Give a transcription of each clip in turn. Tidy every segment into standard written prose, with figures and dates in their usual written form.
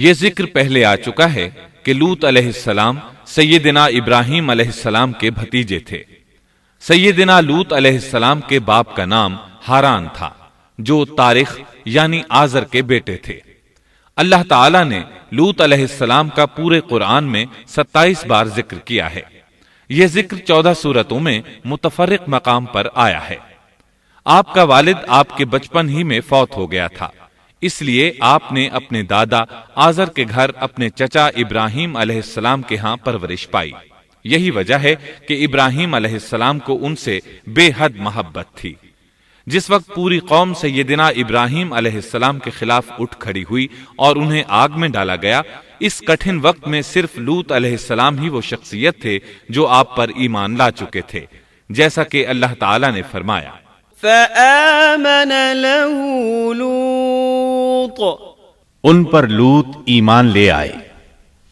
یہ ذکر پہلے آ چکا ہے کہ لوط علیہ السلام سیدنا ابراہیم علیہ السلام کے بھتیجے تھے۔ سیدنا لوط علیہ السلام کے باپ کا نام ہاران تھا، جو تارخ یعنی آزر کے بیٹے تھے۔ اللہ تعالی نے لوط علیہ السلام کا پورے قرآن میں 27 بار ذکر کیا ہے۔ یہ ذکر 14 سورتوں میں متفرق مقام پر آیا ہے۔ آپ کا والد آپ کے بچپن ہی میں فوت ہو گیا تھا، اس لیے آپ نے اپنے دادا آزر کے گھر اپنے چچا ابراہیم علیہ السلام کے ہاں پرورش پائی۔ یہی وجہ ہے کہ ابراہیم علیہ السلام کو ان سے بے حد محبت تھی۔ جس وقت پوری قوم سیدنا ابراہیم علیہ السلام کے خلاف اٹھ کھڑی ہوئی اور انہیں آگ میں ڈالا گیا، اس کٹھن وقت میں صرف لوط علیہ السلام ہی وہ شخصیت تھے جو آپ پر ایمان لا چکے تھے، جیسا کہ اللہ تعالی نے فرمایا فآمن له لوط، ان پر لوط ایمان لے آئے۔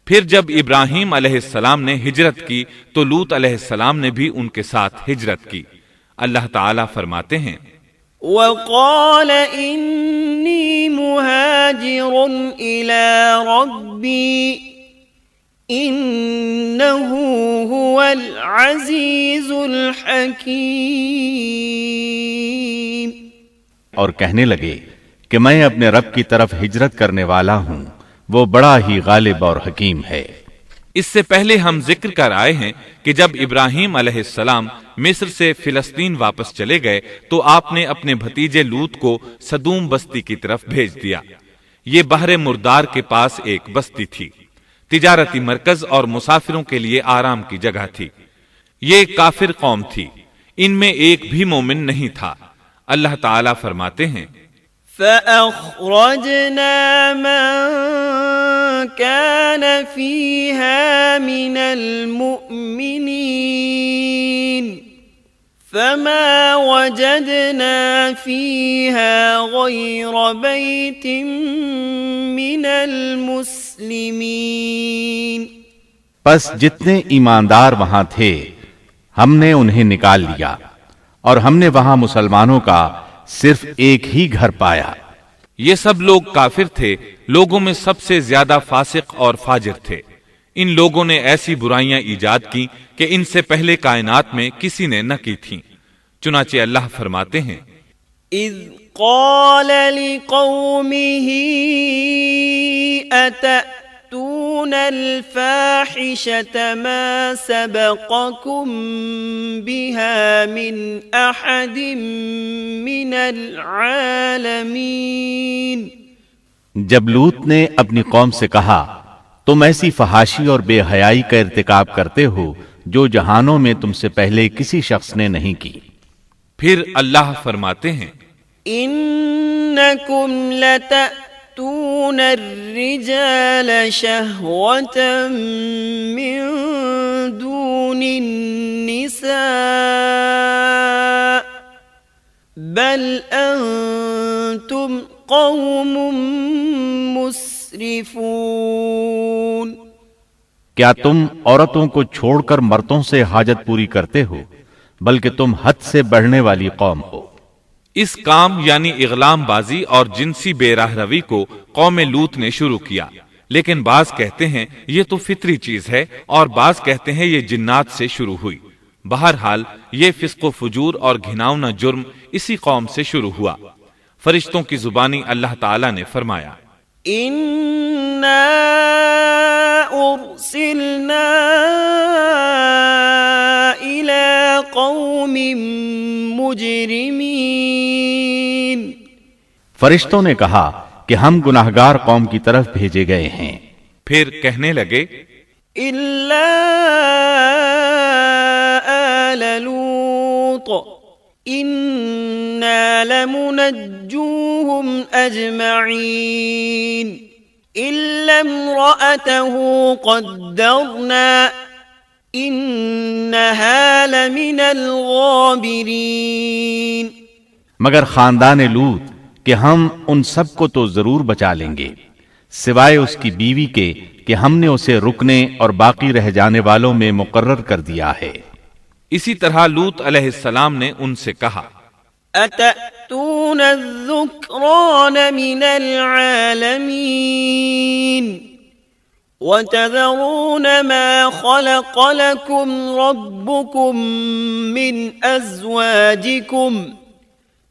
پھر جب ابراہیم علیہ السلام نے ہجرت کی تو لوط علیہ السلام نے بھی ان کے ساتھ ہجرت کی۔ اللہ تعالیٰ فرماتے ہیں وقال انی مہاجر الی ربی انہ هو العزیز الحکیم، اور کہنے لگے کہ میں اپنے رب کی طرف ہجرت کرنے والا ہوں، وہ بڑا ہی غالب اور حکیم ہے۔ اس سے پہلے ہم ذکر کر آئے ہیں کہ جب ابراہیم علیہ السلام مصر سے فلسطین واپس چلے گئے تو آپ نے اپنے بھتیجے لوط کو سدوم بستی کی طرف بھیج دیا۔ یہ بحر مردار کے پاس ایک بستی تھی، تجارتی مرکز اور مسافروں کے لیے آرام کی جگہ تھی۔ یہ کافر قوم تھی، ان میں ایک بھی مومن نہیں تھا۔ اللہ تعالیٰ فرماتے ہیں فأخرجنا من كان فيها من المؤمنين فما وجدنا فيها غير بيت من المسلمين، پس جتنے ایماندار وہاں تھے ہم نے انہیں نکال لیا، اور ہم نے وہاں مسلمانوں کا صرف ایک ہی گھر پایا۔ یہ سب لوگ کافر تھے، لوگوں میں سب سے زیادہ فاسق اور فاجر تھے۔ ان لوگوں نے ایسی برائیاں ایجاد کی کہ ان سے پہلے کائنات میں کسی نے نہ کی تھیں۔ چنانچہ اللہ فرماتے ہیں اذ قال لقومه اتأتون الفاحشة ما سبقكم بها من احد من العالمین، جب لوط نے اپنی قوم سے کہا تم ایسی فحاشی اور بے حیائی کا ارتکاب کرتے ہو جو جہانوں میں تم سے پہلے کسی شخص نے نہیں کی۔ پھر اللہ فرماتے ہیں انکم لتأتون الرجال شہوة من دون النساء بل انتم قوم مسرفون، کیا تم عورتوں کو چھوڑ کر مردوں سے حاجت پوری کرتے ہو، بلکہ تم حد سے بڑھنے والی قوم ہو۔ اس کام یعنی اغلام بازی اور جنسی بے راہ روی کو قوم لوط نے شروع کیا، لیکن بعض کہتے ہیں یہ تو فطری چیز ہے اور بعض کہتے ہیں یہ جنات سے شروع ہوئی۔ بہرحال یہ فسق و فجور اور گھناؤنا جرم اسی قوم سے شروع ہوا۔ فرشتوں کی زبانی اللہ تعالی نے فرمایا اِنَّا أُرْسِلْنَا إِلَىٰ قَوْمٍ مُجْرِمِينَ، فرشتوں نے کہا کہ ہم گناہگار قوم کی طرف بھیجے گئے ہیں۔ پھر کہنے لگے إِلَّا آلَ لُوطٍ إِنَّا لَمُنَجُّوهُمْ أَجْمَعِينَ إِلَّا امْرَأَتَهُ قَدَّرْنَا إِنَّهَا لَمِنَ الْغَابِرِينَ، مگر خاندان لوط کہ ہم ان سب کو تو ضرور بچا لیں گے، سوائے اس کی بیوی کے کہ ہم نے اسے رکنے اور باقی رہ جانے والوں میں مقرر کر دیا ہے۔ اسی طرح لوط علیہ السلام نے ان سے کہا أتأتون الذكران من العالمين وتذرون ما خلق لكم ربكم من أزواجكم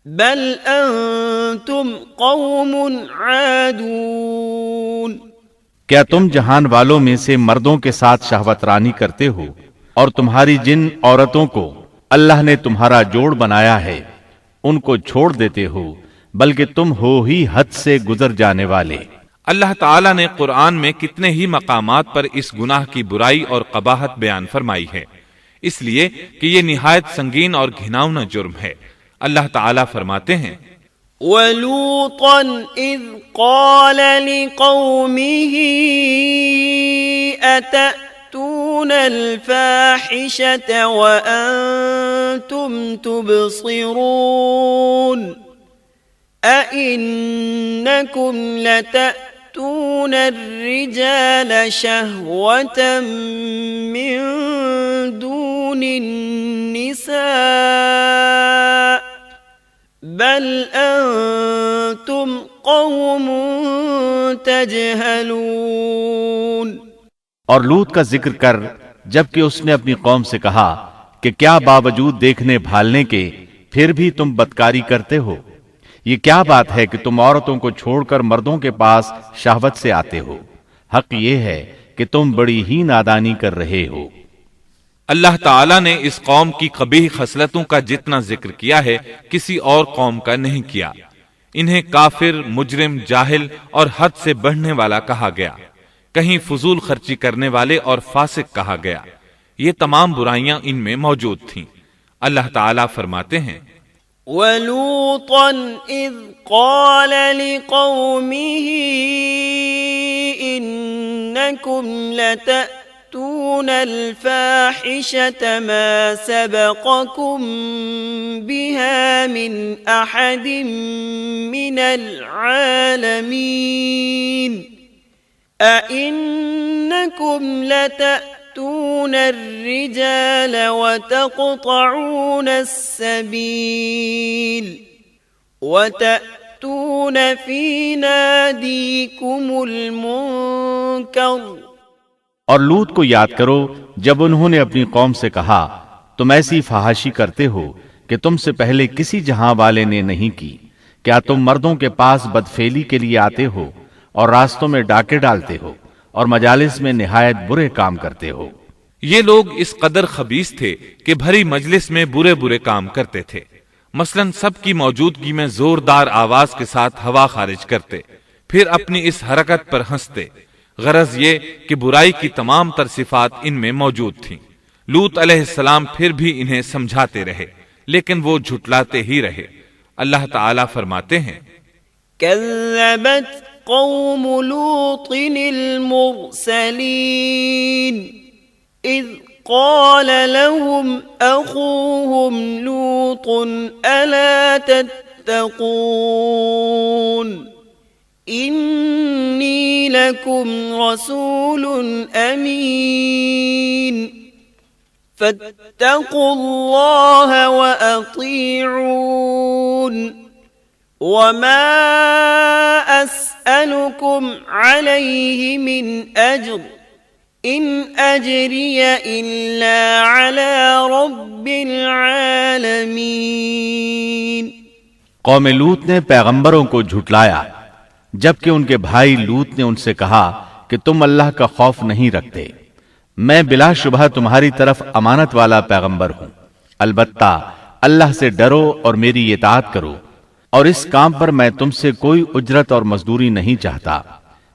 بل أنتم قوم عادون. کیا تم جہان والوں میں سے مردوں کے ساتھ شہوت رانی کرتے ہو اور تمہاری جن عورتوں کو اللہ نے تمہارا جوڑ بنایا ہے ان کو چھوڑ دیتے ہو بلکہ تم ہو ہی حد سے گزر جانے والے. اللہ تعالیٰ نے قرآن میں کتنے ہی مقامات پر اس گناہ کی برائی اور قباحت بیان فرمائی ہے، اس لیے کہ یہ نہایت سنگین اور گھناؤنا جرم ہے. اللہ تعالیٰ فرماتے ہیں وَلُوطًا إِذْ قَالَ لِقَوْمِهِ أَتَأْتُونَ الْفَاحِشَةَ وَأَنْتُمْ تُبْصِرُونَ أَإِنَّكُمْ لَتَأْتُونَ الرِّجَالَ شَهْوَةً مِّن دُونِ النِّسَاءِ بل انتم قوم تجہلون. اور لوط کا ذکر کر جبکہ اس نے اپنی قوم سے کہا کہ کیا باوجود دیکھنے بھالنے کے پھر بھی تم بدکاری کرتے ہو؟ یہ کیا بات ہے کہ تم عورتوں کو چھوڑ کر مردوں کے پاس شہوت سے آتے ہو؟ حق یہ ہے کہ تم بڑی ہی نادانی کر رہے ہو. اللہ تعالیٰ نے اس قوم کی قبیح خصلتوں کا جتنا ذکر کیا ہے کسی اور قوم کا نہیں کیا. انہیں کافر، مجرم، جاہل اور حد سے بڑھنے والا کہا گیا. کہیں فضول خرچی کرنے والے اور فاسق کہا گیا. یہ تمام برائیاں ان میں موجود تھیں. اللہ تعالیٰ فرماتے ہیں وَلُوطًا إِذْ قَالَ لِقَوْمِهِ إِنَّكُمْ لَتَأْتُونَ الْفَاحِشَةَ مَا سَبَقَكُمْ بِهَا مِنْ أَحَدٍ مِّنَ الْعَالَمِينَ أَإِنَّكُمْ لَتَأْتُونَ الرِّجَالَ وَتَقْطَعُونَ السَّبِيلَ وَتَأْتُونَ فِي نَادِيكُمُ الْمُنكَرَ. اور لوط کو یاد کرو جب انہوں نے اپنی قوم سے کہا تم ایسی فحاشی کرتے ہو کہ تم سے پہلے کسی جہاں والے نے نہیں کی. کیا تم مردوں کے پاس بدفعلی کے لیے آتے ہو اور راستوں میں ڈاکے ڈالتے ہو اور مجالس میں نہایت برے کام کرتے ہو؟ یہ لوگ اس قدر خبیث تھے کہ بھری مجلس میں برے برے کام کرتے تھے. مثلا سب کی موجودگی میں زوردار آواز کے ساتھ ہوا خارج کرتے، پھر اپنی اس حرکت پر ہنستے. غرض یہ کہ برائی کی تمام تر صفات ان میں موجود تھیں. لوط علیہ السلام پھر بھی انہیں سمجھاتے رہے لیکن وہ جھٹلاتے ہی رہے. اللہ تعالیٰ فرماتے ہیں كذبت قوم لوط المرسلين إذ قال لهم أخوهم لوط ألا تتقون إني لكم رسول أمين فاتقوا الله وأطيعون وما أسألكم عليه من أجر إن أجري إلا على رب العالمين. قوم لوط نے پیغمبروں کو جھٹلایا جبکہ ان کے بھائی لوط نے ان سے کہا کہ تم اللہ کا خوف نہیں رکھتے. میں بلا شبہ تمہاری طرف امانت والا پیغمبر ہوں، البتہ اللہ سے ڈرو اور میری اطاعت کرو، اور اس کام پر میں تم سے کوئی اجرت اور مزدوری نہیں چاہتا.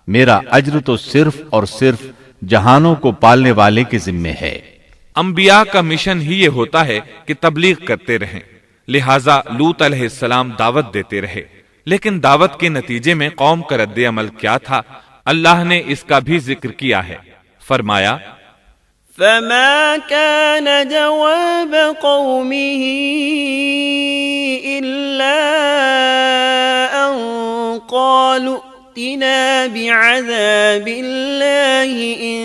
میرا اجر تو صرف اور صرف جہانوں کو پالنے والے کے ذمے ہے. انبیاء کا مشن ہی یہ ہوتا ہے کہ تبلیغ کرتے رہیں. لہٰذا لوط علیہ السلام دعوت دیتے رہے، لیکن دعوت کے نتیجے میں قوم کا رد عمل کیا تھا اللہ نے اس کا بھی ذکر کیا ہے. فرمایا فما كان جواب قومه إلا أن قالوا ائتنا بعذاب الله إن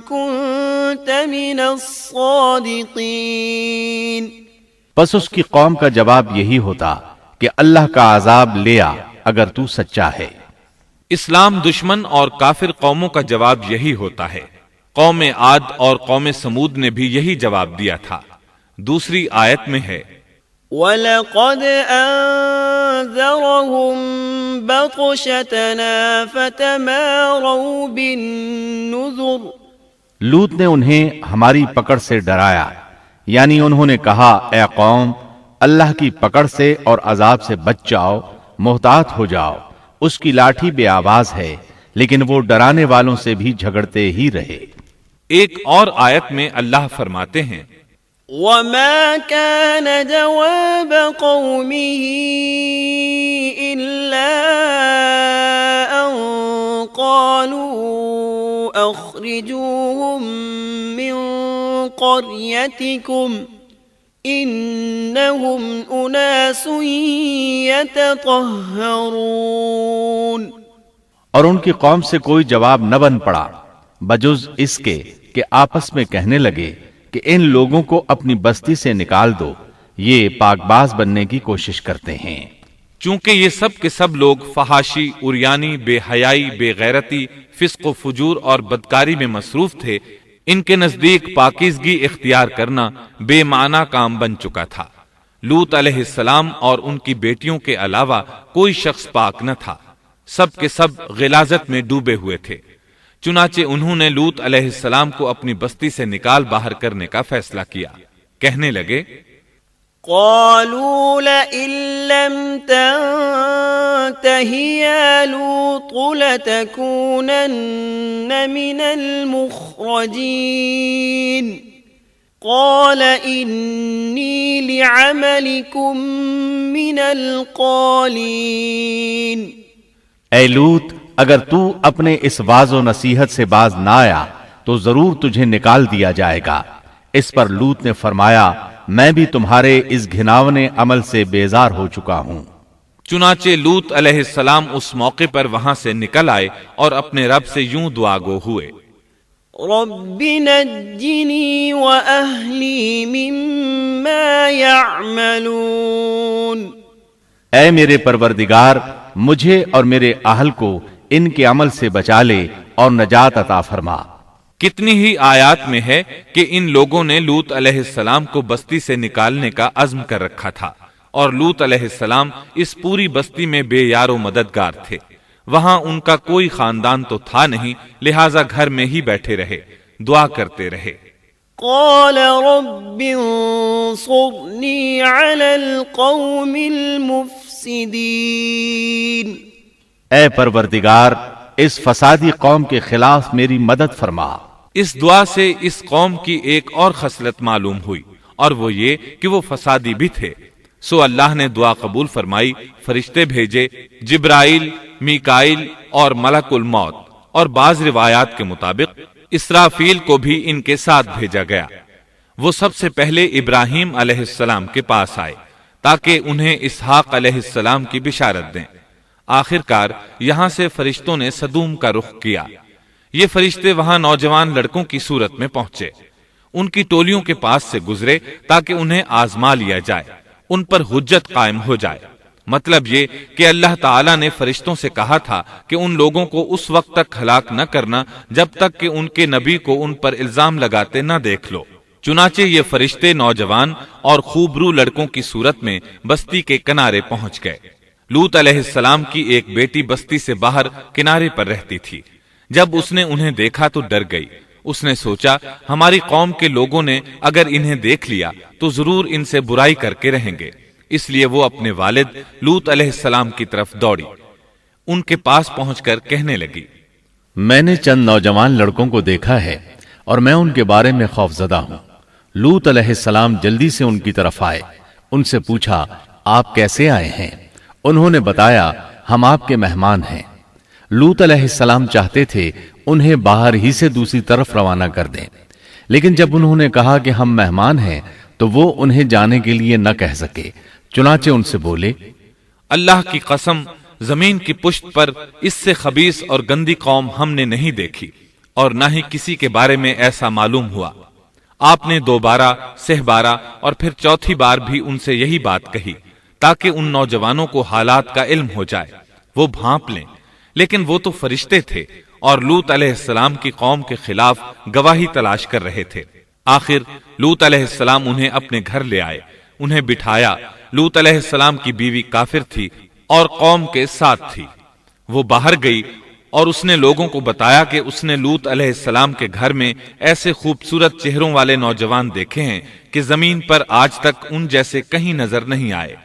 كنت من الصادقين پس اس کی قوم کا جواب یہی ہوتا کہ اللہ کا عذاب لے آ اگر تو سچا ہے۔ اسلام دشمن اور کافر قوموں کا جواب یہی ہوتا ہے۔ قوم عاد اور قوم سمود نے بھی یہی جواب دیا تھا۔ دوسری آیت میں ہے وَلَقَدْ أَنذَرَهُمْ بَطْشَتَنَا فَتَمَارَوْا بِالنُّذُرِ۔ لوط نے انہیں ہماری پکڑ سے ڈرایا، یعنی انہوں نے کہا اے قوم اللہ کی پکڑ سے اور عذاب سے بچ جاؤ، محتاط ہو جاؤ، اس کی لاٹھی بے آواز ہے، لیکن وہ ڈرانے والوں سے بھی جھگڑتے ہی رہے۔ ایک اور آیت میں اللہ فرماتے ہیں وَمَا كَانَ جَوَابَ قَوْمِهِ إِلَّا أَن قَالُوا أَخْرِجُوهُم مِّن قَرْيَتِكُمْ إِنَّهُمْ أُنَاسٌ يَتَطَهَّرُونَ۔ اور ان کی قوم سے کوئی جواب نہ بن پڑا بجز اس کے کہ آپس میں کہنے لگے کہ ان لوگوں کو اپنی بستی سے نکال دو، یہ پاک باز بننے کی کوشش کرتے ہیں۔ چونکہ یہ سب کے سب لوگ فحاشی، عریانی، بے حیائی، بے غیرتی، فسق و فجور اور بدکاری میں مصروف تھے، ان کے نزدیک پاکیزگی اختیار کرنا بے معنی کام بن چکا تھا۔ لوط علیہ السلام اور ان کی بیٹیوں کے علاوہ کوئی شخص پاک نہ تھا، سب کے سب غلاظت میں ڈوبے ہوئے تھے۔ چنانچہ انہوں نے لوط علیہ السلام کو اپنی بستی سے نکال باہر کرنے کا فیصلہ کیا۔ کہنے لگے قالوا لئن لم تنته يا لوط لتكونن من المخرجين قال إني لعملكم من القالين۔ اے لوط اگر تو اپنے اس واعظ و نصیحت سے باز نہ آیا تو ضرور تجھے نکال دیا جائے گا۔ اس پر لوط نے فرمایا میں بھی تمہارے اس گھناونے عمل سے بیزار ہو چکا ہوں۔ چنانچہ لوط علیہ السلام اس موقع پر وہاں سے نکل آئے اور اپنے رب سے یوں دعا گو ہوئے رب نجنی وأہلی مما يعملون۔ اے میرے پروردگار مجھے اور میرے اہل کو ان کے عمل سے بچا لے اور نجات عطا فرما۔ کتنی ہی آیات میں ہے کہ ان لوگوں نے لوط علیہ السلام کو بستی سے نکالنے کا عزم کر رکھا تھا، اور لوط علیہ السلام اس پوری بستی میں بے یار و مددگار تھے۔ وہاں ان کا کوئی خاندان تو تھا نہیں، لہٰذا گھر میں ہی بیٹھے رہے، دعا کرتے رہے۔ قال رب انصرنی علی القوم المفسدین۔ اے پروردگار اس فسادی قوم کے خلاف میری مدد فرما۔ اس دعا سے اس قوم کی ایک اور خصلت معلوم ہوئی، اور وہ یہ کہ وہ فسادی بھی تھے۔ سو اللہ نے دعا قبول فرمائی، فرشتے بھیجے، جبرائیل، میکائیل اور ملک الموت، اور بعض روایات کے مطابق اسرافیل کو بھی ان کے ساتھ بھیجا گیا۔ وہ سب سے پہلے ابراہیم علیہ السلام کے پاس آئے تاکہ انہیں اسحاق علیہ السلام کی بشارت دیں۔ آخر کار یہاں سے فرشتوں نے سدوم کا رخ کیا۔ یہ فرشتے وہاں نوجوان لڑکوں کی صورت میں پہنچے، ان کی ٹولیوں کے پاس سے گزرے تاکہ انہیں آزما لیا جائے، ان پر حجت قائم ہو جائے۔ مطلب یہ کہ اللہ تعالیٰ نے فرشتوں سے کہا تھا کہ ان لوگوں کو اس وقت تک ہلاک نہ کرنا جب تک کہ ان کے نبی کو ان پر الزام لگاتے نہ دیکھ لو۔ چنانچہ یہ فرشتے نوجوان اور خوبرو لڑکوں کی صورت میں بستی کے کنارے پہنچ گئے۔ لوط علیہ السلام کی ایک بیٹی بستی سے باہر کنارے پر رہتی تھی۔ جب اس نے انہیں دیکھا تو ڈر گئی۔ اس نے سوچا ہماری قوم کے لوگوں نے اگر انہیں دیکھ لیا تو ضرور ان سے برائی کر کے رہیں گے، اس لیے وہ اپنے والد لوط علیہ السلام کی طرف دوڑی، ان کے پاس پہنچ کر کہنے لگی میں نے چند نوجوان لڑکوں کو دیکھا ہے اور میں ان کے بارے میں خوفزدہ ہوں۔ لوط علیہ السلام جلدی سے ان کی طرف آئے، ان سے پوچھا آپ کیسے آئے ہیں؟ انہوں نے بتایا ہم آپ کے مہمان ہیں۔ لوط علیہ السلام چاہتے تھے انہیں باہر ہی سے دوسری طرف روانہ کر دیں، لیکن جب انہوں نے کہا کہ ہم مہمان ہیں تو وہ انہیں جانے کے لیے نہ کہہ سکے، چنانچہ ان سے بولے اللہ کی قسم زمین کی پشت پر اس سے خبیث اور گندی قوم ہم نے نہیں دیکھی، اور نہ ہی کسی کے بارے میں ایسا معلوم ہوا۔ آپ نے دوبارہ، سہبارہ اور پھر چوتھی بار بھی ان سے یہی بات کہی تاکہ ان نوجوانوں کو حالات کا علم ہو جائے، وہ بھانپ لیں، لیکن وہ تو فرشتے تھے اور لوط علیہ السلام کی قوم کے خلاف گواہی تلاش کر رہے تھے۔ آخر لوط علیہ السلام انہیں اپنے گھر لے آئے، انہیں بٹھایا۔ لوط علیہ السلام کی بیوی کافر تھی اور قوم کے ساتھ تھی۔ وہ باہر گئی اور اس نے لوگوں کو بتایا کہ اس نے لوط علیہ السلام کے گھر میں ایسے خوبصورت چہروں والے نوجوان دیکھے ہیں کہ زمین پر آج تک ان جیسے کہیں نظر نہیں آئے۔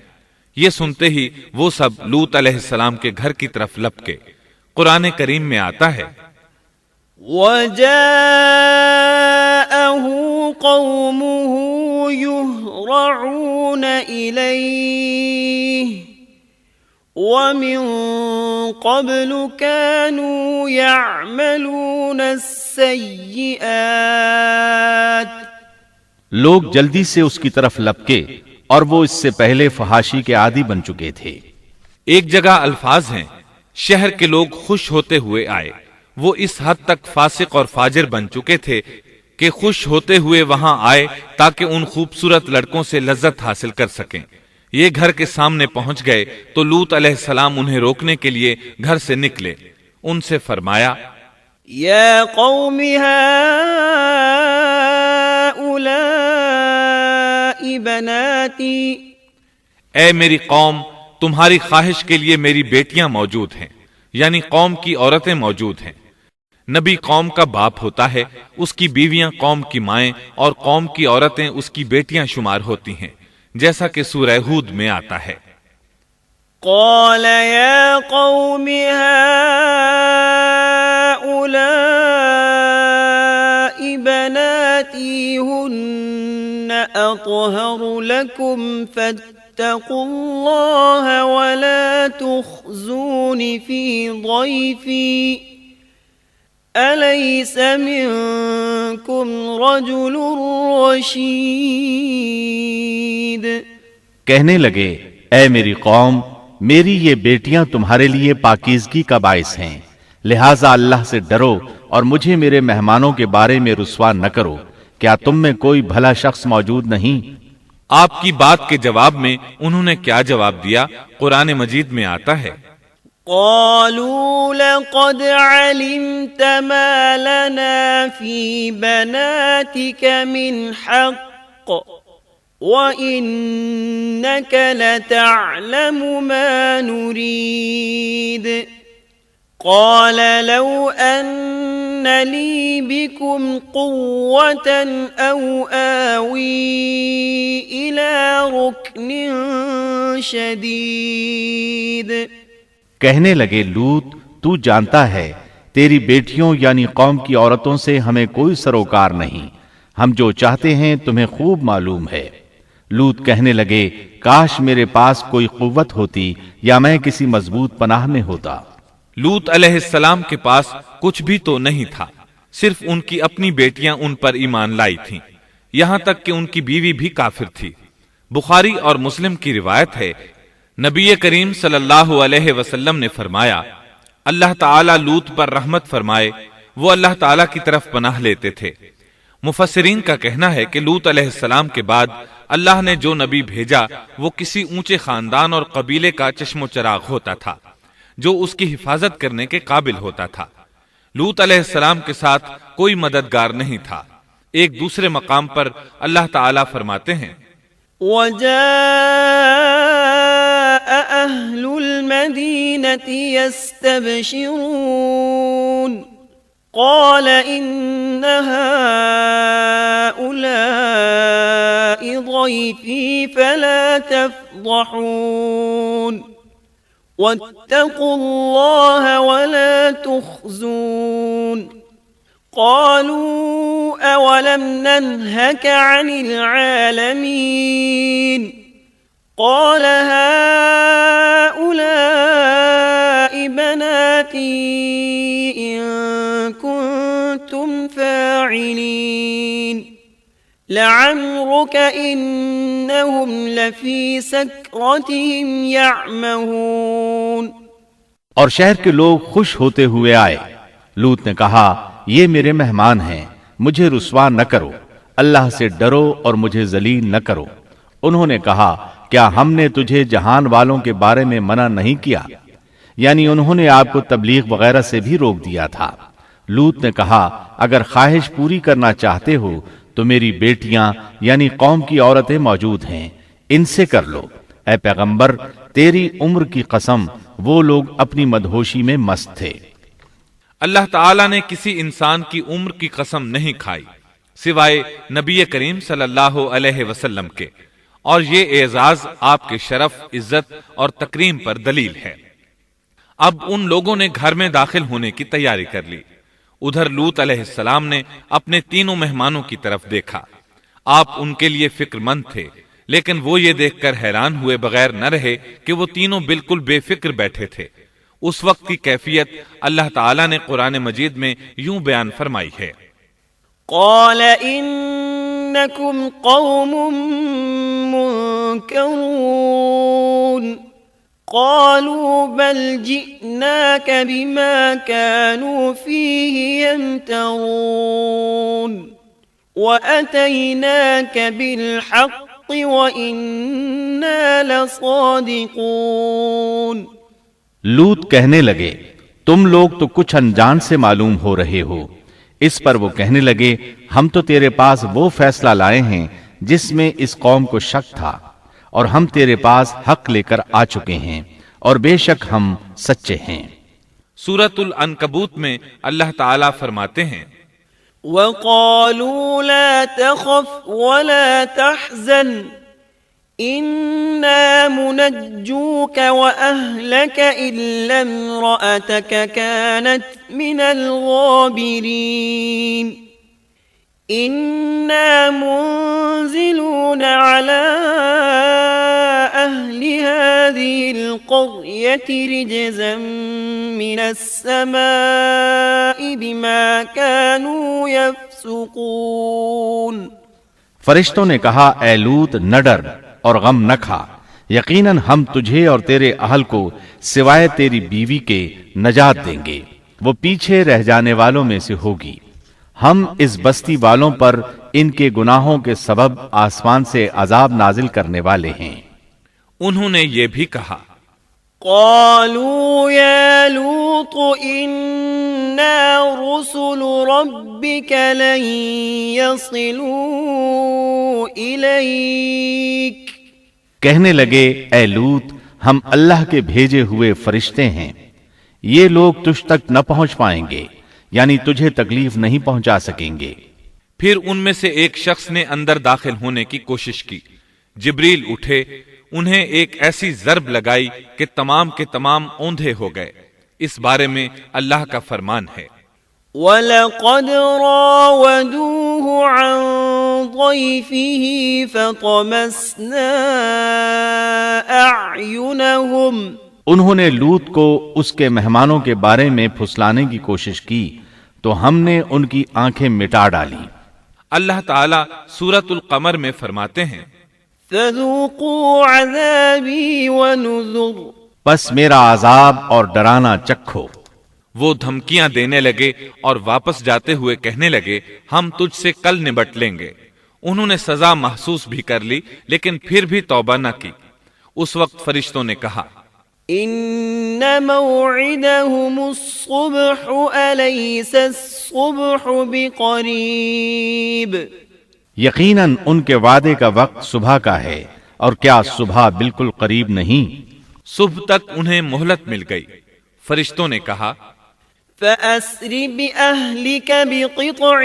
یہ سنتے ہی وہ سب لوط علیہ السلام کے گھر کی طرف لپکے۔ قرآن کریم میں آتا ہے وَجَاءَهُ قَوْمُهُ يُهْرَعُونَ إِلَيْهِ وَمِن قَبْلُ كَانُوا يَعْمَلُونَ السَّيِّئَاتِ لوگ جلدی سے اس کی طرف لپکے اور وہ اس سے پہلے فحاشی کے عادی بن چکے تھے۔ ایک جگہ الفاظ ہیں شہر کے لوگ خوش ہوتے ہوئے آئے۔ وہ اس حد تک فاسق اور فاجر بن چکے تھے کہ خوش ہوتے ہوئے وہاں آئے تاکہ ان خوبصورت لڑکوں سے لذت حاصل کر سکیں۔ یہ گھر کے سامنے پہنچ گئے تو لوط علیہ السلام انہیں روکنے کے لیے گھر سے نکلے۔ ان سے فرمایا یا قوم هؤلاء بناتی، اے میری قوم، تمہاری خواہش کے لیے میری بیٹیاں موجود ہیں، یعنی قوم کی عورتیں موجود ہیں۔ نبی قوم کا باپ ہوتا ہے، اس کی بیویاں قوم کی مائیں اور قوم کی عورتیں اس کی بیٹیاں شمار ہوتی ہیں، جیسا کہ سورہ ہود میں آتا ہے۔ قال یا قوم هؤلاء بناتی هن اطہر لکم فاتقوا اللہ ولا تخزون فی ضیفی أَلَيْسَ مِنْكُمْ رَجُلٌ رَشِيدٌ کہنے لگے اے میری قوم، میری یہ بیٹیاں تمہارے لیے پاکیزگی کا باعث ہیں، لہٰذا اللہ سے ڈرو اور مجھے میرے مہمانوں کے بارے میں رسوا نہ کرو۔ کیا تم میں کوئی بھلا شخص موجود نہیں؟ آپ کی بات کے جواب میں انہوں نے کیا جواب دیا؟ قرآن مجید میں آتا ہے قالوا لقد علمت ما لنا في بناتك من حق وإنك لتعلم ما نريد قال لو أن لي بكم قوة أو آوي إلى ركن شديد کہنے لگے لوط، تو جانتا ہے تیری بیٹیوں یعنی قوم کی عورتوں سے ہمیں کوئی سروکار نہیں، ہم جو چاہتے ہیں تمہیں خوب معلوم ہے۔ لوط کہنے لگے کاش میرے پاس کوئی قوت ہوتی یا میں کسی مضبوط پناہ میں ہوتا۔ لوط علیہ السلام کے پاس کچھ بھی تو نہیں تھا، صرف ان کی اپنی بیٹیاں ان پر ایمان لائی تھیں، یہاں تک کہ ان کی بیوی بھی کافر تھی۔ بخاری اور مسلم کی روایت ہے، نبی کریم صلی اللہ علیہ وسلم نے فرمایا اللہ تعالیٰ لوط پر رحمت فرمائے، وہ اللہ تعالیٰ کی طرف پناہ لیتے تھے۔ مفسرین کا کہنا ہے کہ لوط علیہ السلام کے بعد اللہ نے جو نبی بھیجا وہ کسی اونچے خاندان اور قبیلے کا چشم و چراغ ہوتا تھا جو اس کی حفاظت کرنے کے قابل ہوتا تھا۔ لوط علیہ السلام کے ساتھ کوئی مددگار نہیں تھا۔ ایک دوسرے مقام پر اللہ تعالیٰ فرماتے ہیں وَجَاءَ أَهْلُ الْمَدِينَةِ يَسْتَبْشِرُونَ قَالَ إِنَّ هَؤُلَاءِ ضَيْفِي فَلَا تَفْضَحُونَ وَاتَّقُوا اللَّهَ وَلَا تُخْزُونَ قالوا أولم ننهك عن العالمين قال هؤلاء بناتي إن كنتم فاعلين لعمرك إنهم لفي سكرتهم يعمهون اور شہر کے لوگ خوش ہوتے ہوئے آئے۔ لوط نے کہا یہ میرے مہمان ہیں، مجھے رسوا نہ کرو، اللہ سے ڈرو اور مجھے ذلیل نہ کرو۔ انہوں نے کہا کیا ہم نے تجھے جہان والوں کے بارے میں منع نہیں کیا؟ یعنی انہوں نے آپ کو تبلیغ وغیرہ سے بھی روک دیا تھا۔ لوط نے کہا اگر خواہش پوری کرنا چاہتے ہو تو میری بیٹیاں یعنی قوم کی عورتیں موجود ہیں، ان سے کر لو۔ اے پیغمبر تیری عمر کی قسم وہ لوگ اپنی مدہوشی میں مست تھے۔ اللہ تعالیٰ نے کسی انسان کی عمر کی قسم نہیں کھائی سوائے نبی کریم صلی اللہ علیہ وسلم کے، اور یہ اعزاز آپ کے شرف، عزت اور تکریم پر دلیل ہے۔ اب ان لوگوں نے گھر میں داخل ہونے کی تیاری کر لی۔ ادھر لوط علیہ السلام نے اپنے تینوں مہمانوں کی طرف دیکھا۔ آپ ان کے لیے فکر مند تھے، لیکن وہ یہ دیکھ کر حیران ہوئے بغیر نہ رہے کہ وہ تینوں بالکل بے فکر بیٹھے تھے۔ اس وقت کی کیفیت اللہ تعالیٰ نے قرآن مجید میں یوں بیان فرمائی ہے، قال إنكم قوم منكرون قالوا بل جئناك بما كانوا فيه يمترون وأتيناك بالحق وإنا لصادقون۔ لوط کہنے لگے تم لوگ تو کچھ انجان سے معلوم ہو رہے ہو۔ اس پر وہ کہنے لگے ہم تو تیرے پاس وہ فیصلہ لائے ہیں جس میں اس قوم کو شک تھا، اور ہم تیرے پاس حق لے کر آ چکے ہیں اور بے شک ہم سچے ہیں۔ سورۃ العنکبوت میں اللہ تعالیٰ فرماتے ہیں، وقالوا لا تخف ولا تحزن إنا منجوك وأهلك إلا امرأتك كانت من الغابرين إنا منزلون على أهل هذه القرية رجزا من السماء بما كانوا يفسقون۔ فرشتوں نے کہا اے لوط نہ ڈر اور غم نہ کھا، یقیناً ہم تجھے اور تیرے اہل کو سوائے تیری بیوی کے نجات دیں گے، وہ پیچھے رہ جانے والوں میں سے ہوگی۔ ہم اس بستی والوں پر ان کے گناہوں کے سبب آسمان سے عذاب نازل کرنے والے ہیں۔ انہوں نے یہ بھی کہا، قالوا يا لوط إنا رسل ربك لن يصلوا إليك۔ کہنے لگے اے لوط ہم اللہ کے بھیجے ہوئے فرشتے ہیں، یہ لوگ تجھ تک نہ پہنچ پائیں گے، یعنی تجھے تکلیف نہیں پہنچا سکیں گے۔ پھر ان میں سے ایک شخص نے اندر داخل ہونے کی کوشش کی۔ جبریل اٹھے، انہیں ایک ایسی ضرب لگائی کہ تمام کے تمام اوندھے ہو گئے۔ اس بارے میں اللہ کا فرمان ہے، وَلَقَدْ رَاوَدُوهُ عَنْ ضَيْفِهِ فَطَمَسْنَا أَعْيُنَهُمْ۔ انہوں نے لوط کو اس کے مہمانوں کے بارے میں پھسلانے کی کوشش کی تو ہم نے ان کی آنکھیں مٹا ڈالی۔ اللہ تعالیٰ سورۃ القمر میں فرماتے ہیں، فَذُوقُوا عَذَابِي وَنُذُرْ۔ پس میرا عذاب اور ڈرانا چکھو۔ وہ دھمکیاں دینے لگے اور واپس جاتے ہوئے کہنے لگے ہم تجھ سے کل نبٹ لیں گے۔ انہوں نے سزا محسوس بھی کر لی لیکن پھر بھی توبہ نہ کی۔ اس وقت فرشتوں نے کہا، إِنَّ مَوْعِدَهُمُ الصُّبْحُ أَلَيْسَ الصُّبْحُ بِقَرِيبٍ۔ یقیناً ان کے وعدے کا وقت صبح کا ہے، اور کیا صبح بالکل قریب نہیں؟ صبح تک انہیں مہلت مل گئی۔ فرشتوں نے کہا، فَأَسْرِ بِأَهْلِكَ بِقِطْعٍ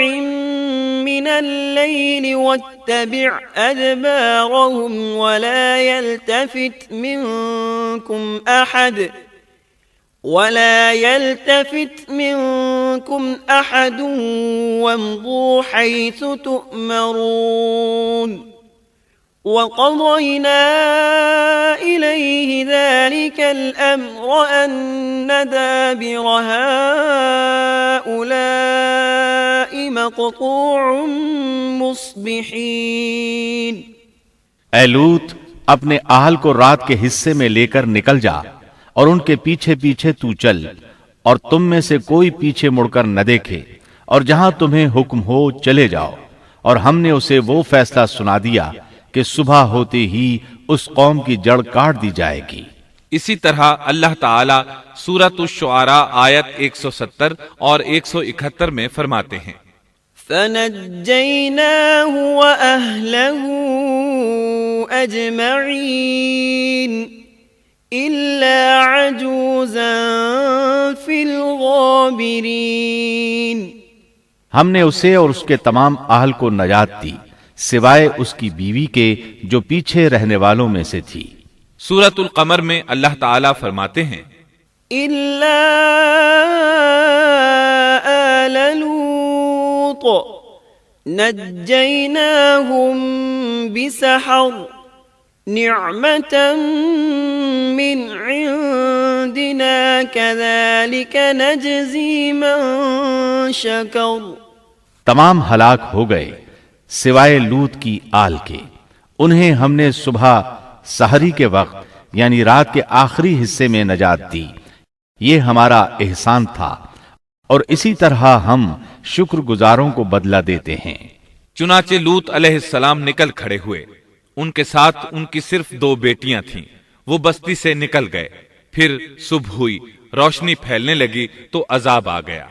مِّنَ اللَّيْلِ وَاتَّبِعْ أَدْبَارَهُمْ وَلَا يَلْتَفِتْ مِنكُمْ أَحَدٌ وَامْضُوا حَيْثُ تُؤْمَرُونَ وَقَضَيْنَا إِلَيْهِ ذَلِكَ الْأَمْرَ أَنَّ دَابِرَ هَؤُلَاءِ مَقْطُوعٌ مُصْبِحِينَ۔ اے لوط اپنے اہل کو رات کے حصے میں لے کر نکل جا اور ان کے پیچھے پیچھے تو چل، اور تم میں سے کوئی پیچھے مڑ کر نہ دیکھے، اور جہاں تمہیں حکم ہو چلے جاؤ، اور ہم نے اسے وہ فیصلہ سنا دیا کہ صبح ہوتے ہی اس قوم کی جڑ کاٹ دی جائے گی۔ اسی طرح اللہ تعالی سورۃ الشعراء آیت 170 اور 171 میں فرماتے ہیں، فنجيناه وأهله أجمعين إلا عجوزا في الغابرين۔ ہم نے اسے اور اس کے تمام اہل کو نجات دی سوائے اس کی بیوی کے جو پیچھے رہنے والوں میں سے تھی۔ سورۃ القمر میں اللہ تعالیٰ فرماتے ہیں، إلا آل لوط نجيناهم بسحر نعمة من عندنا كذلك نجزي من شكر۔ تمام ہلاک ہو گئے سوائے لوط کی آل کے، انہیں ہم نے صبح سحری کے وقت یعنی رات کے آخری حصے میں نجات دی، یہ ہمارا احسان تھا، اور اسی طرح ہم شکر گزاروں کو بدلہ دیتے ہیں۔ چنانچہ لوط علیہ السلام نکل کھڑے ہوئے، ان کے ساتھ ان کی صرف 2 بیٹیاں تھیں، وہ بستی سے نکل گئے، پھر صبح ہوئی، روشنی پھیلنے لگی تو عذاب آ گیا۔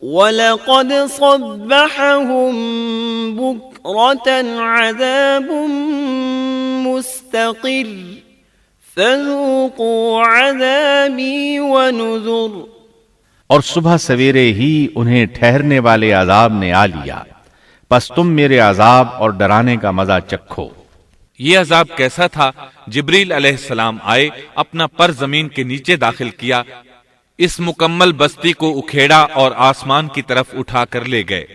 وَلَقَدْ صَبَّحَهُم بُكْرَةً عَذَابٌ مُسْتَقِرٌّ فَذُوقُوا عَذَابِي وَنُذُرِ۔ اور صبح سویرے ہی انہیں ٹھہرنے والے عذاب نے آ لیا، پس تم میرے عذاب اور ڈرانے کا مزہ چکھو۔ یہ عذاب کیسا تھا؟ جبریل علیہ السلام آئے، اپنا پر زمین کے نیچے داخل کیا، اس مکمل بستی کو اکھیڑا اور آسمان کی طرف اٹھا کر لے گئے۔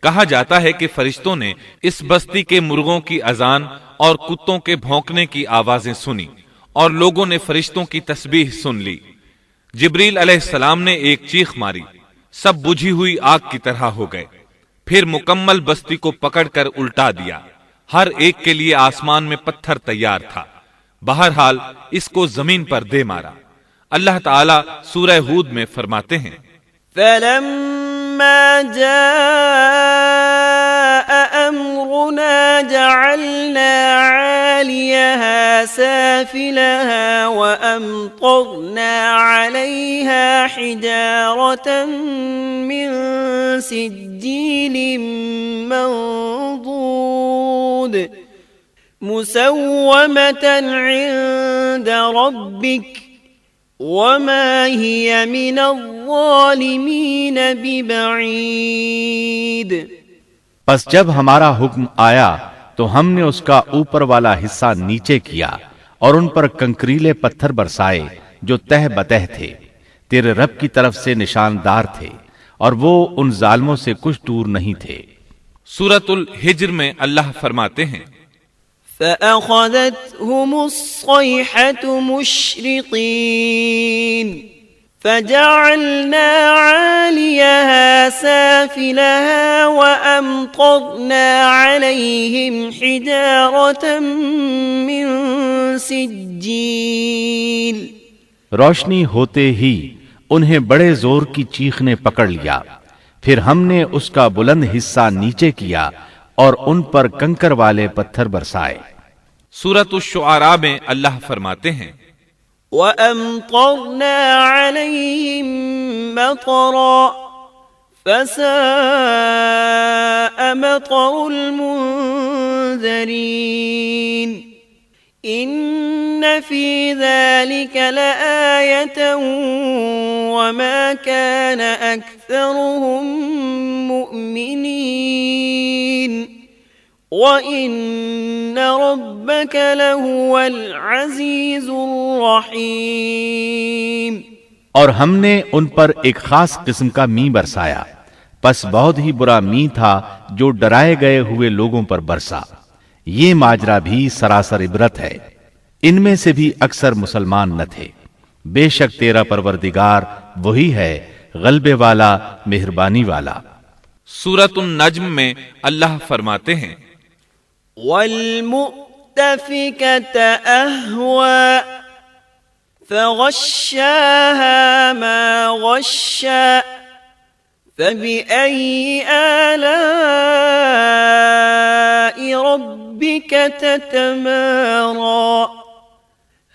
کہا جاتا ہے کہ فرشتوں نے اس بستی کے مرغوں کی اذان اور کتوں کے بھونکنے کی آوازیں سنی، اور لوگوں نے فرشتوں کی تسبیح سن لی۔ جبریل علیہ السلام نے ایک چیخ ماری، سب بجھی ہوئی آگ کی طرح ہو گئے، پھر مکمل بستی کو پکڑ کر الٹا دیا، ہر ایک کے لیے آسمان میں پتھر تیار تھا، بہرحال اس کو زمین پر دے مارا۔ اللہ تعالیٰ سورہ ہود میں فرماتے ہیں، فَلَمَّا جَاءَ أَمْرُنَا جَعَلْنَا عَالِيَهَا سَافِلَهَا وَأَمْطَرْنَا عَلَيْهَا حِجَارَةً مِّن سِجِّيلٍ مَّنضُودٍ مُّسَوَّمَةً عِندَ رَبِّكَ وَمَا هِيَ مِنَ الظَّالِمِينَ بِبَعِيدٍ۔ پس جب ہمارا حکم آیا تو ہم نے اس کا اوپر والا حصہ نیچے کیا اور ان پر کنکریلے پتھر برسائے جو تہ بتہ تھے، تیرے رب کی طرف سے نشاندار تھے، اور وہ ان ظالموں سے کچھ دور نہیں تھے۔ سورۃ الحجر میں اللہ فرماتے ہیں، فَأَخَذَتْهُمُ الصَّيْحَةُ مُشْرِقِينَ فَجَعَلْنَا عَالِيَهَا سَافِلَهَا وَأَمْطَرْنَا عَلَيْهِمْ حِجَارَةً مِّن سِجِّيلٍ۔ روشنی ہوتے ہی انہیں بڑے زور کی چیخ نے پکڑ لیا، پھر ہم نے اس کا بلند حصہ نیچے کیا اور ان پر کنکر والے پتھر برسائے۔ سورۃ الشعراء میں اللہ فرماتے ہیں، وَأَمْطَرْنَا عَلَيْهِمْ مَطَرًا فَسَاءَ مَطَرُ الْمُنذَرِينَ۔ إِنَّ فِي ذَلِكَ لَآيَةً وَمَا كَانَ أَكْثَرُهُم مُؤْمِنِينَ وَإِنَّ رَبَّكَ لَهُوَ الْعَزِيزُ الرَّحِيمُ۔ اور ہم نے ان پر ایک خاص قسم کا می برسایا، پس بہت ہی برا می تھا جو ڈرائے گئے ہوئے لوگوں پر برسا۔ یہ ماجرا بھی سراسر عبرت ہے، ان میں سے بھی اکثر مسلمان نہ تھے۔ بے شک تیرا پروردگار وہی ہے غلبے والا، مہربانی والا۔ سورۃ النجم میں اللہ فرماتے ہیں، وَالْمُؤْتَفِكَةَ أَهْوَىٰ فَغَشَّاهَا مَا غَشَّىٰ فبأي آلاء ربك تتمارى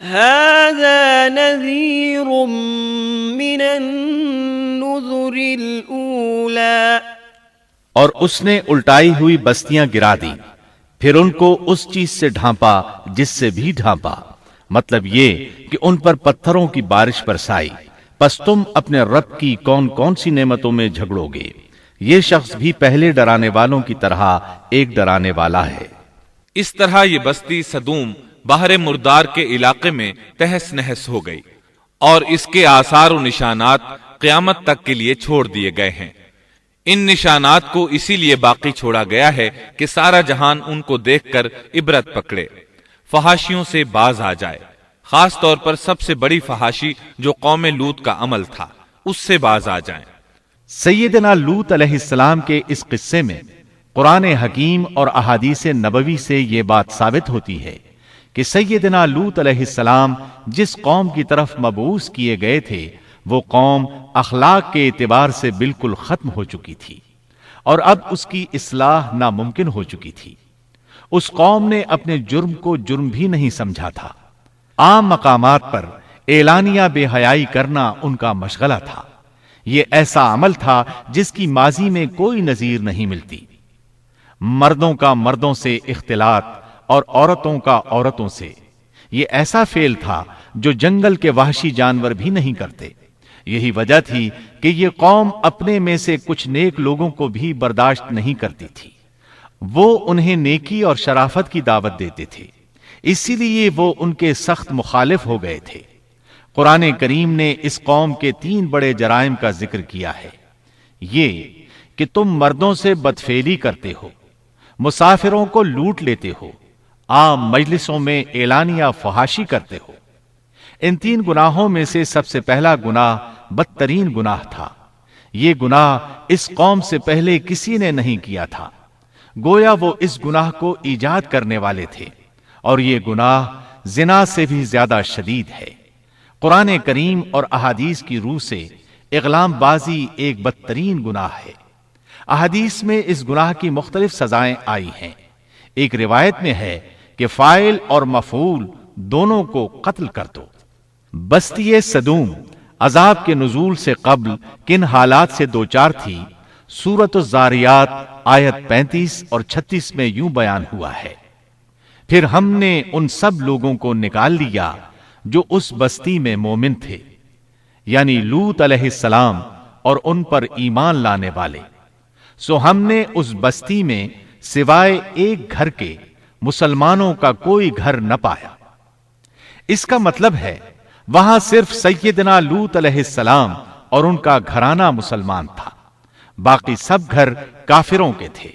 هذا نذير من النذر الأولى اور اس نے الٹائی ہوئی بستیاں گرا دی، پھر ان کو اس چیز سے ڈھانپا جس سے بھی ڈھانپا، مطلب یہ کہ ان پر پتھروں کی بارش برسائی، پس تم اپنے رب کی کون کون سی نعمتوں میں جھگڑو گے۔ یہ شخص بھی پہلے ڈرانے والوں کی طرح ایک ڈرانے والا ہے۔ اس طرح یہ بستی سدوم بحر مردار کے علاقے میں تہس نہس ہو گئی، اور اس کے آثار و نشانات قیامت تک کے لیے چھوڑ دیے گئے ہیں۔ ان نشانات کو اسی لیے باقی چھوڑا گیا ہے کہ سارا جہان ان کو دیکھ کر عبرت پکڑے، فحاشیوں سے باز آ جائے، خاص طور پر سب سے بڑی فحاشی جو قوم لوط کا عمل تھا اس سے باز آ جائیں۔ سیدنا لوط علیہ السلام کے اس قصے میں قرآن حکیم اور احادیث نبوی سے یہ بات ثابت ہوتی ہے کہ سیدنا لوط علیہ السلام جس قوم کی طرف مبعوث کیے گئے تھے وہ قوم اخلاق کے اعتبار سے بالکل ختم ہو چکی تھی، اور اب اس کی اصلاح ناممکن ہو چکی تھی۔ اس قوم نے اپنے جرم کو جرم بھی نہیں سمجھا تھا۔ عام مقامات پر اعلانیہ بے حیائی کرنا ان کا مشغلہ تھا۔ یہ ایسا عمل تھا جس کی ماضی میں کوئی نظیر نہیں ملتی۔ مردوں کا مردوں سے اختلاط اور عورتوں کا عورتوں سے، یہ ایسا فعل تھا جو جنگل کے وحشی جانور بھی نہیں کرتے۔ یہی وجہ تھی کہ یہ قوم اپنے میں سے کچھ نیک لوگوں کو بھی برداشت نہیں کرتی تھی۔ وہ انہیں نیکی اور شرافت کی دعوت دیتے تھے، اسی لیے وہ ان کے سخت مخالف ہو گئے تھے۔ قرآن کریم نے اس قوم کے 3 بڑے جرائم کا ذکر کیا ہے۔ یہ کہ تم مردوں سے بدفعلی کرتے ہو، مسافروں کو لوٹ لیتے ہو، عام مجلسوں میں اعلانیہ فحاشی کرتے ہو۔ ان 3 گناہوں میں سے سب سے پہلا گناہ بدترین گناہ تھا۔ یہ گناہ اس قوم سے پہلے کسی نے نہیں کیا تھا، گویا وہ اس گناہ کو ایجاد کرنے والے تھے، اور یہ گناہ زنا سے بھی زیادہ شدید ہے۔ قرآن کریم اور احادیث کی روح سے اغلام بازی ایک بدترین گناہ ہے۔ احادیث میں اس گناہ کی مختلف سزائیں آئی ہیں۔ ایک روایت میں ہے کہ فاعل اور مفعول دونوں کو قتل کر دو۔ بستی سدوم عذاب کے نزول سے قبل کن حالات سے دوچار تھی، سورۃ الزاریات آیت 35 اور 36 میں یوں بیان ہوا ہے: پھر ہم نے ان سب لوگوں کو نکال لیا جو اس بستی میں مومن تھے، یعنی لوط علیہ السلام اور ان پر ایمان لانے والے، سو ہم نے اس بستی میں سوائے ایک گھر کے مسلمانوں کا کوئی گھر نہ پایا۔ اس کا مطلب ہے وہاں صرف سیدنا لوط علیہ السلام اور ان کا گھرانہ مسلمان تھا، باقی سب گھر کافروں کے تھے۔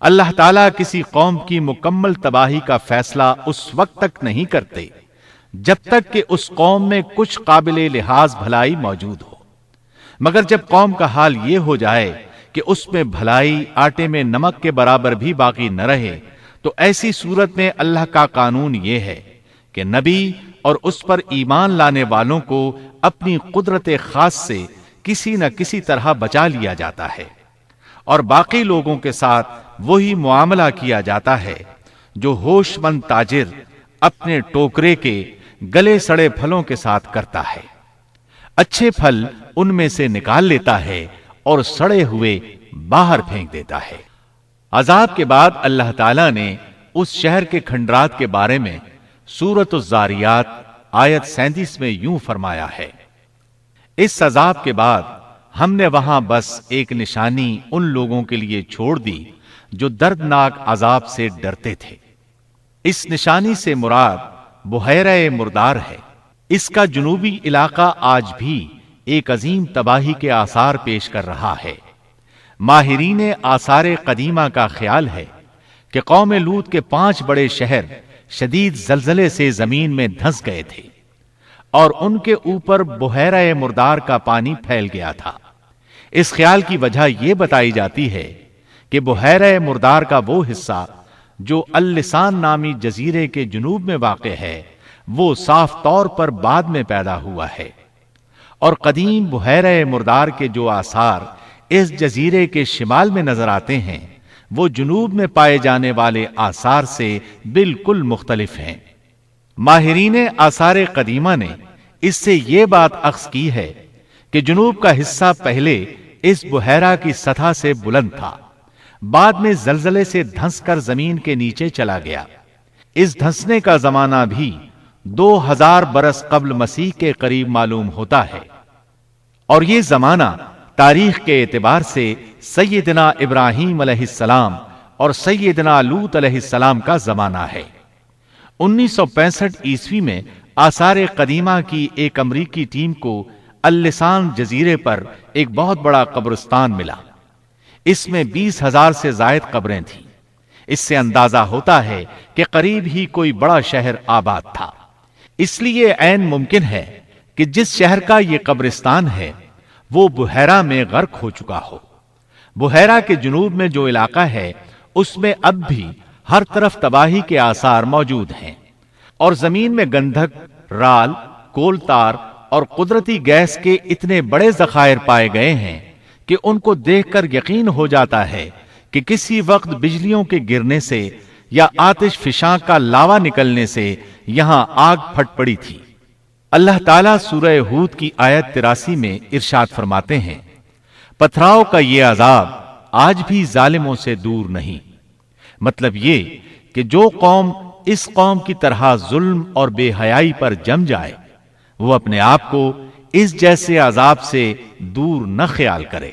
اللہ تعالیٰ کسی قوم کی مکمل تباہی کا فیصلہ اس وقت تک نہیں کرتے جب تک کہ اس قوم میں کچھ قابل لحاظ بھلائی موجود ہو، مگر جب قوم کا حال یہ ہو جائے کہ اس میں بھلائی آٹے میں نمک کے برابر بھی باقی نہ رہے، تو ایسی صورت میں اللہ کا قانون یہ ہے کہ نبی اور اس پر ایمان لانے والوں کو اپنی قدرت خاص سے کسی نہ کسی طرح بچا لیا جاتا ہے، اور باقی لوگوں کے ساتھ وہی معاملہ کیا جاتا ہے جو ہوش مند تاجر اپنے ٹوکرے کے گلے سڑے پھلوں کے ساتھ کرتا ہے۔ اچھے پھل ان میں سے نکال لیتا ہے اور سڑے ہوئے باہر پھینک دیتا ہے۔ عذاب کے بعد اللہ تعالیٰ نے اس شہر کے کھنڈرات کے بارے میں سورۃ الزاریات آیت 37 میں یوں فرمایا ہے: اس عذاب کے بعد ہم نے وہاں بس ایک نشانی ان لوگوں کے لیے چھوڑ دی جو دردناک عذاب سے ڈرتے تھے۔ اس نشانی سے مراد بحیرہ مردار ہے۔ اس کا جنوبی علاقہ آج بھی ایک عظیم تباہی کے آثار پیش کر رہا ہے۔ ماہرین آثار قدیمہ کا خیال ہے کہ قوم لوط کے 5 بڑے شہر شدید زلزلے سے زمین میں دھنس گئے تھے، اور ان کے اوپر بحیرہ مردار کا پانی پھیل گیا تھا۔ اس خیال کی وجہ یہ بتائی جاتی ہے کہ بحیرہ مردار کا وہ حصہ جو اللسان نامی جزیرے کے جنوب میں واقع ہے وہ صاف طور پر بعد میں پیدا ہوا ہے، اور قدیم بحیرہ مردار کے جو آثار اس جزیرے کے شمال میں نظر آتے ہیں وہ جنوب میں پائے جانے والے آثار سے بالکل مختلف ہیں۔ ماہرین آثار قدیمہ نے اس سے یہ بات اخذ کی ہے کہ جنوب کا حصہ پہلے اس بحیرہ کی سطح سے بلند تھا، بعد میں زلزلے سے دھنس کر زمین کے نیچے چلا گیا۔ اس دھنسنے کا زمانہ بھی 2000 برس قبل مسیح کے قریب معلوم ہوتا ہے، اور یہ زمانہ تاریخ کے اعتبار سے سیدنا ابراہیم علیہ السلام اور سیدنا لوط علیہ السلام کا زمانہ ہے۔ 1965 عیسوی میں آثار قدیمہ کی ایک امریکی ٹیم کو اللسان جزیرے پر ایک بہت بڑا قبرستان ملا۔ اس میں 20,000 سے زائد قبریں تھیں۔ اس سے اندازہ ہوتا ہے کہ قریب ہی کوئی بڑا شہر آباد تھا۔ اس لیے عین ممکن ہے کہ جس شہر کا یہ قبرستان ہے وہ بحیرہ میں غرق ہو چکا ہو۔ بحیرہ کے جنوب میں جو علاقہ ہے اس میں اب بھی ہر طرف تباہی کے آثار موجود ہیں، اور زمین میں گندھک، رال، کول تار اور قدرتی گیس کے اتنے بڑے ذخائر پائے گئے ہیں کہ ان کو دیکھ کر یقین ہو جاتا ہے کہ کسی وقت بجلیوں کے گرنے سے یا آتش فشاں کا لاوا نکلنے سے یہاں آگ پھٹ پڑی تھی۔ اللہ تعالیٰ سورہ ہود کی آیت 83 میں ارشاد فرماتے ہیں، پتھراؤ کا یہ عذاب آج بھی ظالموں سے دور نہیں۔ مطلب یہ کہ جو قوم اس قوم کی طرح ظلم اور بے حیائی پر جم جائے وہ اپنے آپ کو اس جیسے عذاب سے دور نہ خیال کرے۔